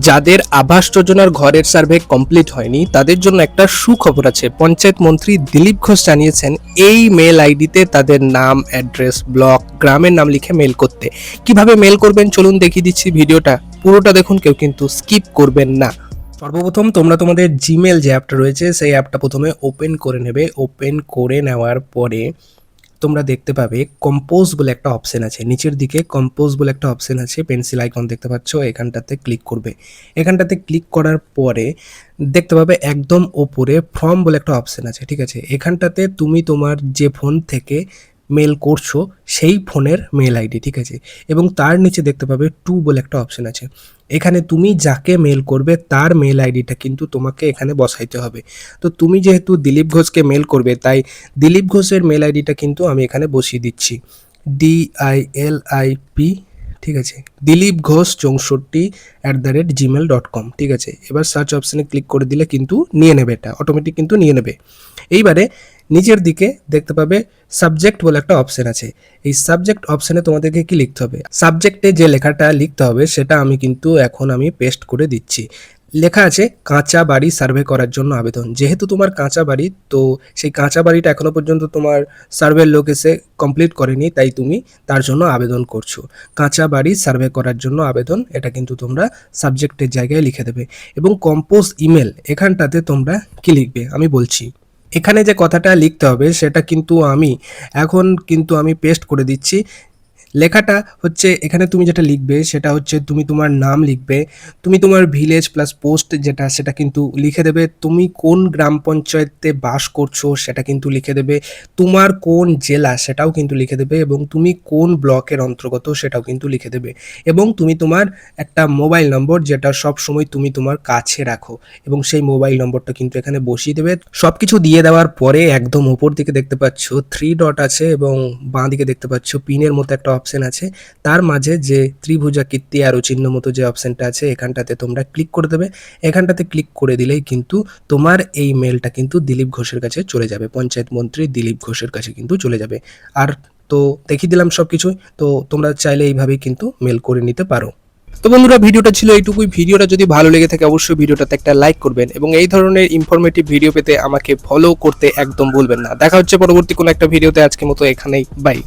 যাদের আবাস যোজনার ঘরের সার্ভে কমপ্লিট হয়নি তাদের জন্য একটা সুখবর আছে। পঞ্চায়েত মন্ত্রী দিলীপ ঘোষ জানিয়েছেন এই মেল আইডিতে তাদের নাম, অ্যাড্রেস, ব্লক, গ্রামের নাম লিখে মেল করতে। কিভাবে মেল করবেন চলুন দেখিয়ে দিচ্ছি, ভিডিওটা পুরোটা দেখুন, কেউ কিন্তু স্কিপ করবেন না। সর্বপ্রথম তোমরা তোমাদের জিমেল যে অ্যাপটা রয়েছে সেই অ্যাপটা প্রথমে ওপেন করে নেবে। ওপেন করে নেওয়ার পরে তোমরা দেখতে পাবে কম্পোজ বলে একটা অপশন আছে, নিচের দিকে কম্পোজ বলে একটা অপশন আছে, পেন্সিল আইকন দেখতে পাচ্ছ, এখানটাতে ক্লিক করবে। এখানটাতে ক্লিক করার পরে দেখতে পাবে একদম ওপরে ফর্ম বলে একটা অপশন আছে, ঠিক আছে। এখানটাতে তুমি তোমার যে ফোন থেকে মেল করছো সেই ফোনের মেল আইডি, ঠিক আছে, এবং তার নিচে দেখতে পাবে টু বলে একটা অপশন আছে। এখানে তুমি যাকে মেল করবে তার মেল আইডিটা কিন্তু তোমাকে এখানে বসাইতে হবে। তো তুমি যেহেতু দিলীপ ঘোষকে মেল করবে তাই দিলীপ ঘোষের মেল আইডিটা কিন্তু আমি এখানে বসিয়ে দিচ্ছি, DILIP, ঠিক আছে, দিলীপ ঘোষ 64@gmail.com, ঠিক আছে। এবার সার্চ অপশানে ক্লিক করে দিলে কিন্তু নিয়ে নেবে, এটা অটোমেটিক কিন্তু নিয়ে নেবে। এইবারে নিচের দিকে দেখতে পাবে সাবজেক্ট বলে একটা অপশন আছে। এই সাবজেক্ট অপশনে তোমাদেরকে কি লিখতে হবে, সাবজেক্টে যে লেখাটা লিখতে হবে সেটা আমি কিন্তু এখন পেস্ট করে দিচ্ছি। লেখা আছে কাঁচা বাড়ি সার্ভে করার জন্য আবেদন। যেহেতু তোমার কাঁচা বাড়ি, তো সেই কাঁচা বাড়িটা এখনো পর্যন্ত তোমার সার্ভের লোক এসে কমপ্লিট করেনি, তাই তুমি তার জন্য আবেদন করছো। কাঁচা বাড়ি সার্ভে করার জন্য আবেদন, এটা কিন্তু তোমরা সাবজেক্টের জায়গায় লিখে দেবে। এবং কম্পোজ ইমেল, এখানটাতে তোমরা কি লিখবে আমি বলছি। এখানে যে কথাটা লিখতে হবে সেটা কিন্তু আমি পেস্ট করে দিচ্ছি। লেখাটা হচ্ছে এখানে তুমি যেটা লিখবে সেটা হচ্ছে তুমি তোমার নাম লিখবে, তুমি তোমার ভিলেজ প্লাস পোস্ট যেটা সেটা কিন্তু লিখে দেবে, তুমি কোন গ্রাম পঞ্চায়েতে বাস করছো সেটা কিন্তু লিখে দেবে, তোমার কোন জেলা সেটাও কিন্তু লিখে দেবে, এবং তুমি কোন ব্লকের অন্তর্গত সেটাও কিন্তু লিখে দেবে, এবং তুমি তোমার একটা মোবাইল নম্বর যেটা সব সময় তুমি তোমার কাছে রাখো, এবং সেই মোবাইল নম্বরটা কিন্তু এখানে বসিয়ে দেবে। সব কিছু দিয়ে দেওয়ার পরে একদম উপর দিকে দেখতে পাচ্ছ 3 ডট আছে, এবং বাঁ দিকে দেখতে পাচ্ছ পিনের মতো একটা অপশন আছে, তার মাঝে যে ত্রিভুজাকৃতি আরো চিহ্ন মতো যে অপশনটা আছে এখানটাতে তোমরা ক্লিক করে দেবে। এখানটাতে ক্লিক করে দিলেই কিন্তু তোমার এই মেলটা কিন্তু দিলীপ ঘোষের কাছে চলে যাবে, পঞ্চায়েত মন্ত্রী দিলীপ ঘোষের কাছে কিন্তু চলে যাবে। আর তো দেখিয়ে দিলাম সব কিছু, তো তোমরা চাইলে এইভাবেই কিন্তু মেল করে নিতে পারো। তো বন্ধুরা, ভিডিওটা ছিল এইটুকুই। ভিডিওটা যদি ভালো লেগে থাকে অবশ্যই ভিডিওটাতে একটা লাইক করবেন, এবং এই ধরনের ইনফরমেটিভ ভিডিও পেতে আমাকে ফলো করতে একদম ভুলবেন না। দেখা হচ্ছে পরবর্তী কোনো একটা ভিডিওতে, আজকের মতো এখানেই, বাই।